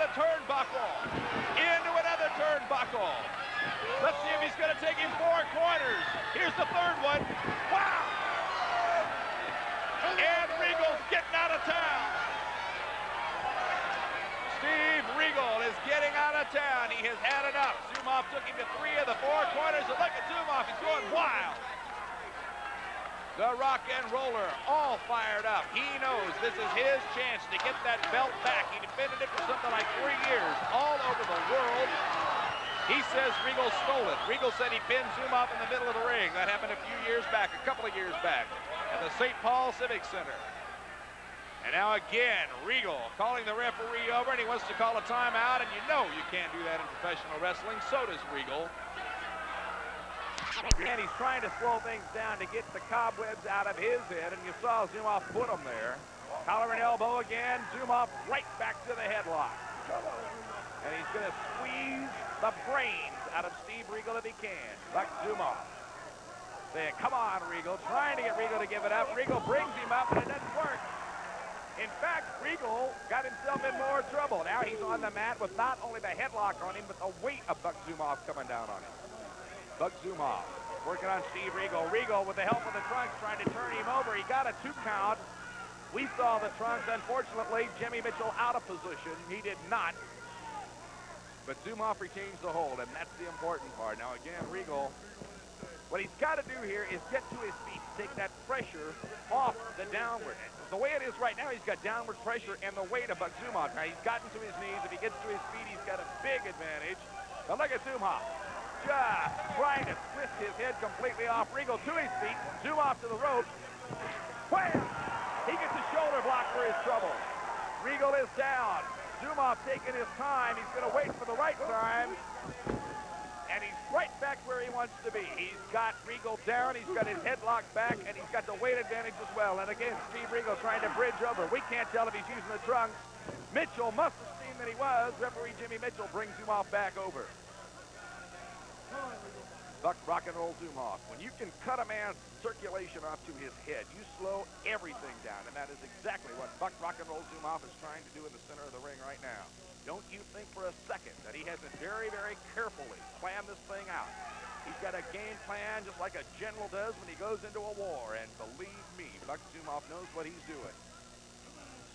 the turnbuckle. Into another turnbuckle. Let's see if he's going to take him 4 corners. Here's the third one. Wow! And Regal's getting out of town. Steve Regal is getting out of town. He has had enough. ZumHofe took him to 3 of the 4 corners. And look at ZumHofe. He's going wild. The rock and roller all fired up. He knows this is his chance to get that belt back. He defended it for something like 3 years all over the world. He says Regal stole it. Regal said he pinned ZumHofe in the middle of the ring. That happened a couple of years back at the St. Paul Civic Center. And now again, Regal calling the referee over, and he wants to call a timeout, and you know you can't do that in professional wrestling. So does Regal. And he's trying to slow things down to get the cobwebs out of his head, and you saw ZumHofe put him there. Collar and elbow again. ZumHofe right back to the headlock. And he's going to squeeze the brains out of Steve Regal if he can. Buck ZumHofe saying, come on, Regal. Trying to get Regal to give it up. Regal brings him up, and it doesn't work. In fact, Regal got himself in more trouble. Now he's on the mat with not only the headlock on him, but the weight of Buck ZumHofe coming down on him. Buck ZumHofe working on Steve Regal. Regal, with the help of the trunks, trying to turn him over. He got a 2 count. We saw the trunks. Unfortunately, Jimmy Mitchell out of position. He did not. But ZumHofe retains the hold, and that's the important part. Now, again, Regal, what he's got to do here is get to his feet, take that pressure off the downward. The way it is right now, he's got downward pressure and the weight of Buck ZumHofe. Now, he's gotten to his knees. If he gets to his feet, he's got a big advantage. But look at ZumHofe. Just trying to twist his head completely off. Regal to his feet. ZumHofe to the ropes. Wham! He gets a shoulder block for his trouble. Regal is down. ZumHofe taking his time. He's going to wait for the right time. And he's right back where he wants to be. He's got Regal down. He's got his headlock back, and he's got the weight advantage as well. And again, Steve Regal trying to bridge over. We can't tell if he's using the trunks. Mitchell must have seen that he was. Referee Jimmy Mitchell brings ZumHofe back over. Buck rock and roll ZumHofe. When you can cut a man's circulation off to his head, you slow everything down. And that is exactly what Buck rock and roll ZumHofe is trying to do in the center of the ring right now. Don't you think for a second that he hasn't very, very carefully planned this thing out. He's got a game plan just like a general does when he goes into a war. And believe me, Buck ZumHofe knows what he's doing.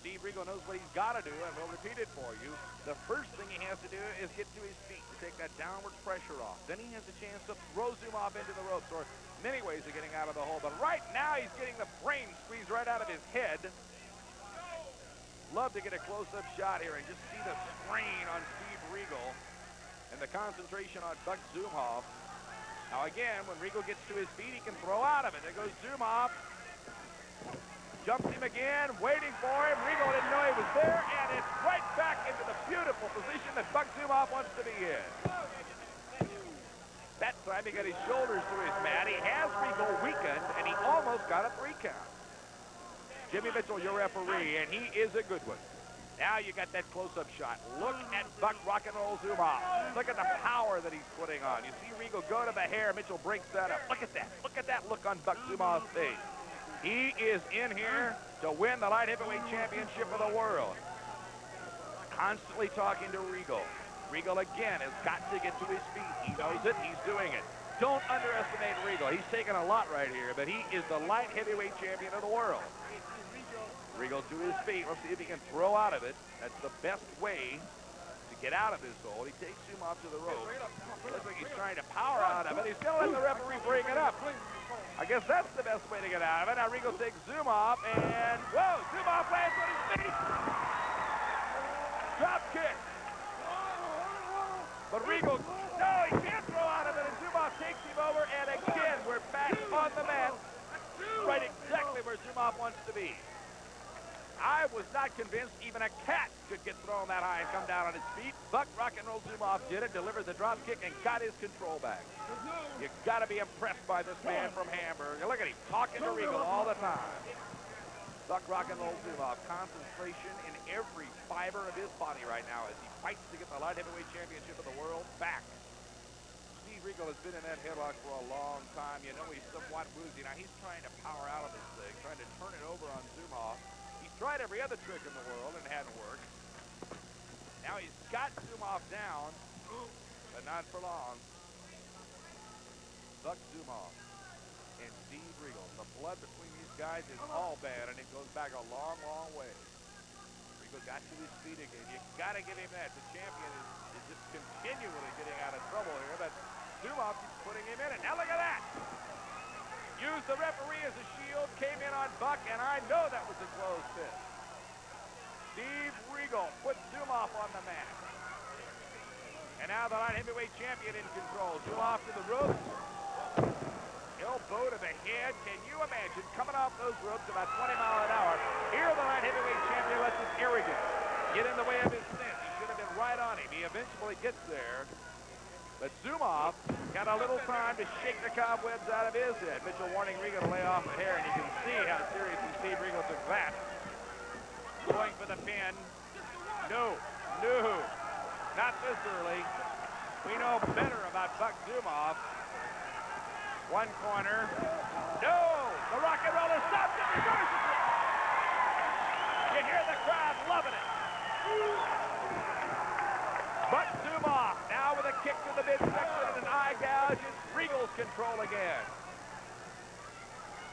Steve Regal knows what he's got to do, and we'll repeat it for you. The first thing he has to do is get to his feet to take that downward pressure off. Then he has a chance to throw ZumHofe into the ropes, or many ways of getting out of the hole. But right now, he's getting the brain squeezed right out of his head. Love to get a close-up shot here and just see the strain on Steve Regal and the concentration on Buck ZumHofe. Now again, when Regal gets to his feet, he can throw out of it. There goes ZumHofe. Jumps him again, waiting for him. Regal didn't know he was there, and it's right back into the beautiful position that Buck ZumHofe wants to be in. That time he got his shoulders to his mat. He has Regal weakened, and he almost got a 3 count. Jimmy Mitchell, your referee, and he is a good one. Now you got that close-up shot. Look at Buck rock and roll ZumHofe. Look at the power that he's putting on. You see Regal go to the hair. Mitchell breaks that up. Look at that. Look at that look on Buck ZumHofe's face. He is in here to win the light heavyweight championship of the world. Constantly talking to Regal. Regal again has got to get to his feet. He knows it. He's doing it. Don't underestimate Regal. He's taking a lot right here, but he is the light heavyweight champion of the world. Regal to his feet. Let's see if he can throw out of it. That's the best way to get out of this hold. He takes ZumHofe to the rope. Looks like he's trying to power out of it. He's going to let the referee bring it up. I guess that's the best way to get out of it. Now Regal takes ZumHofe, and whoa, ZumHofe lands on his feet. Drop kick. But Regal, no, he can't throw out of it, and ZumHofe takes him over, and again, we're back on the mat. Right exactly where ZumHofe wants to be. I was not convinced even a cat could get thrown that high and come down on its feet. Buck rock and roll ZumHofe did it, delivered the drop kick, and got his control back. You got to be impressed by this man from Hamburg. Look at him talking to Regal all the time. Buck rock and roll ZumHofe, concentration in every fiber of his body right now as he fights to get the light heavyweight championship of the world back. Steve Regal has been in that headlock for a long time. You know he's somewhat woozy. Now he's trying to power out of this thing, trying to turn it over on ZumHofe. Tried every other trick in the world and it hadn't worked. Now he's got ZumHofe down, but not for long. Buck ZumHofe and Steve Regal. The blood between these guys is all bad, and it goes back a long, long way. Regal got to his feet again. You got to give him that. The champion is just continually getting out of trouble here, but ZumHofe keeps putting him in it. Now look at that. Used the referee as a shield, came in on Buck, and I know that was a closed fist. Steve Regal put ZumHofe on the mat. And now the light heavyweight champion in control. ZumHofe to the ropes. Elbow to the head. Can you imagine coming off those ropes about 20 miles an hour? Here the light heavyweight champion lets his arrogance get in the way of his stance. He should have been right on him. He eventually gets there. But ZumHofe got a little time to shake the cobwebs out of his head. Mitchell warning Regal to lay off the hair, and you can see how seriously Steve Regal took that. Going for the pin. No, not this early. We know better about Buck ZumHofe. One corner. No, the rock and roller stops it. Reverses it. You hear the crowd loving it. Buck ZumHofe now with a kick to the midsection and an eye gouge. It's Regal's control again.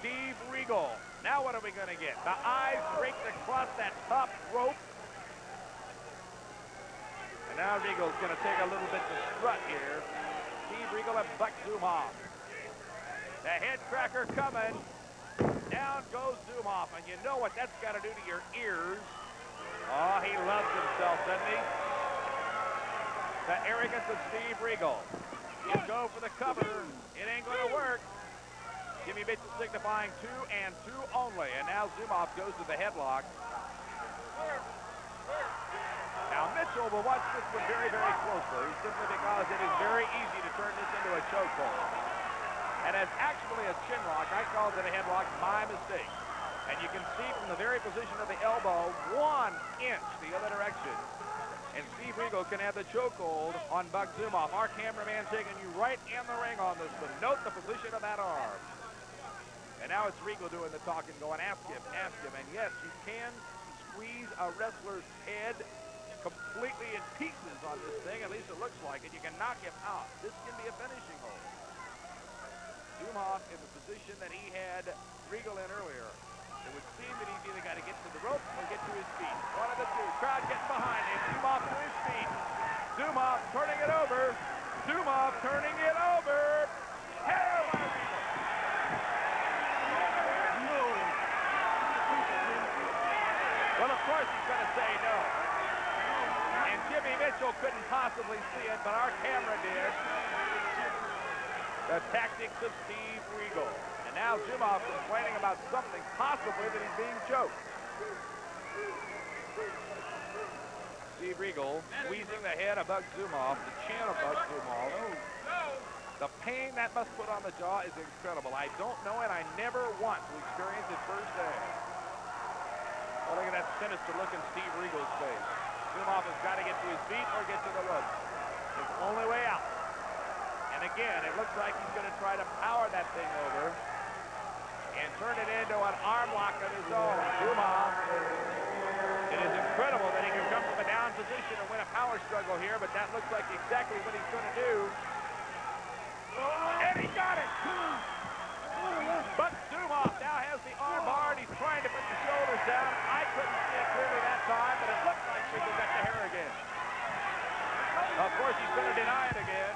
Steve Regal. Now what are we going to get? The eyes raked across that top rope. And now Regal's going to take a little bit to strut here. Steve Regal and Buck ZumHofe. The head cracker coming. Down goes ZumHofe. And you know what that's got to do to your ears. Oh, he loves himself, doesn't he? The arrogance of Steve Regal. He'll go for the cover. It ain't going to work. Jimmy Mitchell signifying 2 and 2 only. And now ZumHofe goes to the headlock. Now Mitchell will watch this one very, very closely, simply because it is very easy to turn this into a chokehold. And as actually a chin lock, I called it a headlock, my mistake. And you can see from the very position of the elbow, 1 inch the other direction. And Steve Regal can have the chokehold on Buck ZumHofe. Our cameraman taking you right in the ring on this one. Note the position of that arm. And now it's Regal doing the talking, going, ask him. And yes, you can squeeze a wrestler's head completely in pieces on this thing. At least it looks like it. You can knock him out. This can be a finishing hold. ZumHofe in the position that he had Regal in earlier. It would seem that he's either got to get to the rope or get to his feet. One of the two. Crowd getting behind him. ZumHofe to his feet. ZumHofe turning it over. ZumHofe turning it over. Hair by Regal. Well, of course he's going to say no. And Jimmy Mitchell couldn't possibly see it, but our camera did. The tactics of Steve Regal. And now ZumHofe complaining about something, possibly that he's being choked. Steve Regal squeezing the head of Buck ZumHofe, the chin of Buck ZumHofe. The pain that must put on the jaw is incredible. I don't know it. I never want to experience it firsthand. Oh, look at that sinister look in Steve Regal's face. ZumHofe has got to get to his feet or get to the ropes. His only way out. And again, it looks like he's going to try to power that thing over and turn it into an arm lock of his own. ZumHofe. It is incredible that he can come from a down position and win a power struggle here, but that looks like exactly what he's going to do. And he got it! But ZumHofe now has the arm bar, and he's trying to put the shoulders down. I couldn't see it clearly that time, but it looked like Regal got the hair again. Of course, he's going to deny it again.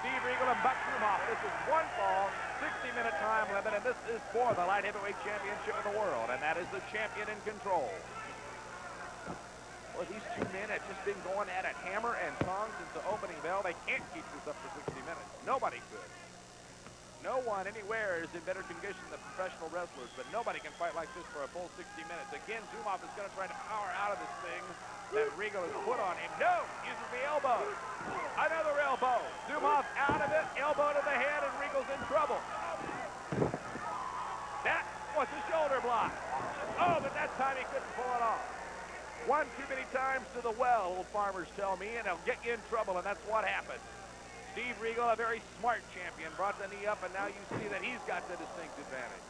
Steve Regal and Buck ZumHofe. This is one fall, 60-minute time limit, and this is for the light heavyweight championship of the world, and that is the champion in control. Well, these two men have just been going at it hammer and tongs since the opening bell. They can't keep this up for 60 minutes. Nobody could. No one anywhere is in better condition than professional wrestlers, but nobody can fight like this for a full 60 minutes. Again, ZumHofe is going to try to power out of this thing that Regal has put on him. No! Uses the elbow. Another elbow. ZumHofe out of it. Elbow to the head, and Regal's in trouble. That was a shoulder block. Oh, but that time he couldn't pull it off. One too many times to the well, old farmers tell me, and they'll get you in trouble, and that's what happened. Steve Regal, a very smart champion, brought the knee up, and now you see that he's got the distinct advantage.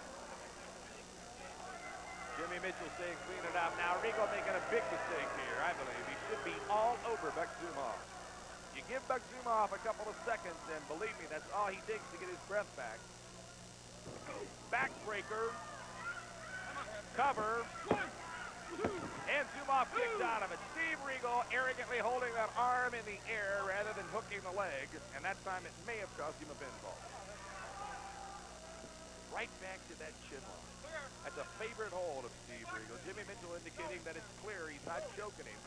Jimmy Jimmy Mitchell saying clean it up. Now Regal making a big mistake here, I believe. He should be all over Buck ZumHofe. You give Buck ZumHofe a couple of seconds, and believe me, that's all he takes to get his breath back. Backbreaker. Cover. And ZumHofe kicks out of it. Steve Regal arrogantly holding that arm in the air rather than hooking the leg, and that time it may have cost him a pinfall. Right back to that chin lock. That's a favorite hold of Steve Regal. Jimmy Mitchell indicating that it's clear he's not choking him.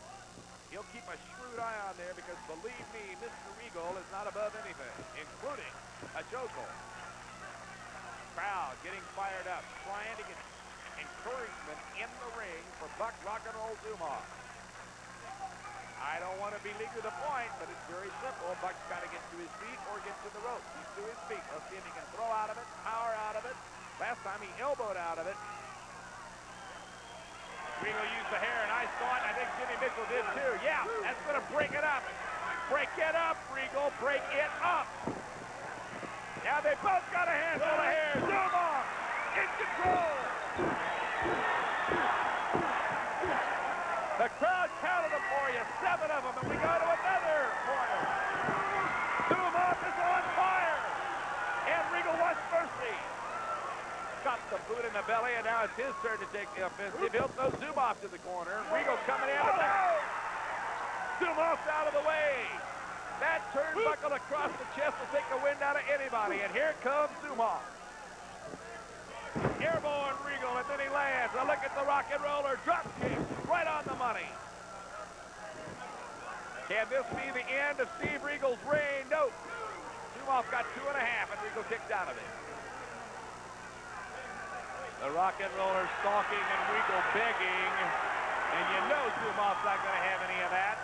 He'll keep a shrewd eye on there because, believe me, Mr. Regal is not above anything, including a chokehold. Crowd getting fired up, trying to get encouragement in the ring for Buck Rock and Roll ZumHofe. I don't want to belabor the point, but it's very simple. Buck's got to get to his feet or get to the rope. He's to his feet. Let's see if he can throw out of it, power out of it. Last time he elbowed out of it. Regal used the hair, and I saw it. I think Jimmy Mitchell did too. Yeah, that's going to break it up. Break it up, Regal. Break it up. Now they both got a handful of hair. ZumHofe in control. The crowd counted them for you, 7 of them, and we go to another corner. ZumHofe is on fire, and Regal wants mercy. Got the boot in the belly, and now it's his turn to take the offensive. He'll throw ZumHofe to the corner. Regal coming in. ZumHofe's out of the way. That turnbuckle across the chest will take the wind out of anybody, and here comes ZumHofe. Airborne Regal, and then he lands. A look at the rock and roller. Drop kick right on the money. Can this be the end of Steve Regal's reign? No. ZumHofe got 2.5, and Regal kicked out of it. The rock and roller stalking and Regal begging. And you know ZumHofe's not going to have any of that.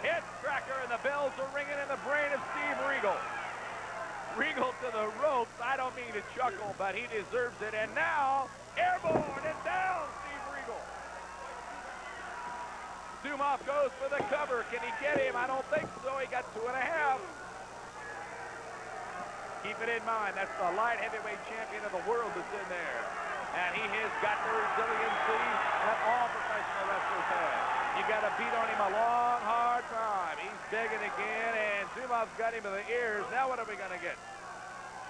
Head cracker, and the bells are ringing in the brain of Steve Regal. Regal to the ropes. I don't mean to chuckle, but he deserves it. And now, airborne and down, Steve Regal. ZumHofe goes for the cover. Can he get him? I don't think so. He got 2.5. Keep it in mind, that's the light heavyweight champion of the world that's in there. And he has got the resiliency that all professional wrestlers have. You got to beat on him a long, hard time. He's begging again, and ZumHofe's got him to the ears. Now what are we going to get?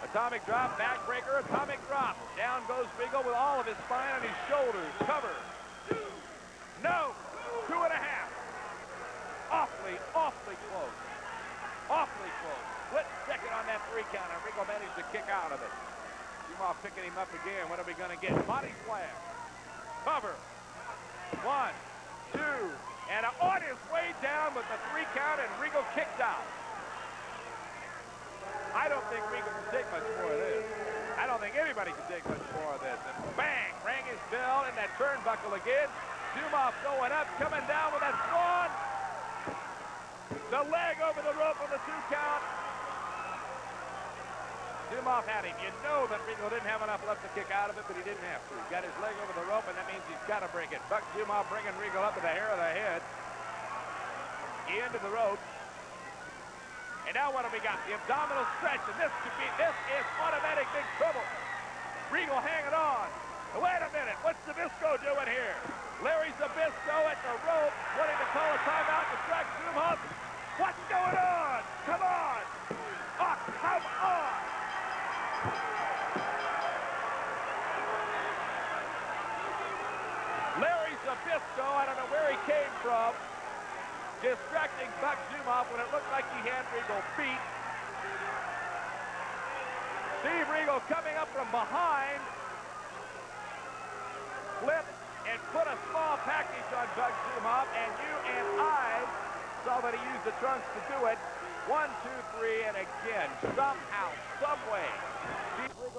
Atomic drop, backbreaker, atomic drop. Down goes Regal with all of his spine on his shoulders. Cover. No. 2.5. Awfully, awfully close. Awfully close. Split second on that 3 count, and Regal managed to kick out of it. ZumHofe picking him up again. What are we going to get? Body slam. Cover. 1, 2, and on his way down with the 3 count, and Regal kicked out. I don't think Regal can take much more of this. I don't think anybody can take much more of this. And bang, rang his bell in that turnbuckle again. ZumHofe going up, coming down with that swan. The leg over the rope on the 2 count. ZumHofe had him. You know that Regal didn't have enough left to kick out of it, but he didn't have to. He's got his leg over the rope, and that means he's got to break it. Buck ZumHofe bringing Regal up to the hair of the head. Into the rope. And now what have we got? The abdominal stretch, and this is automatic big trouble. Regal hanging on. Wait a minute, what's Zbyszko doing here? Larry Zbyszko at the rope, wanting to call a timeout to distract ZumHofe. What's going on? Come on! Oh, come on! Larry Zbyszko, I don't know where he came from, distracting Buck ZumHofe when it looked like he had Regal beat. Steve Regal coming up from behind, flipped and put a small package on Buck ZumHofe, and you and I saw that he used the trunks to do it. 1, 2, 3, and again, somehow, some way, Steve Regal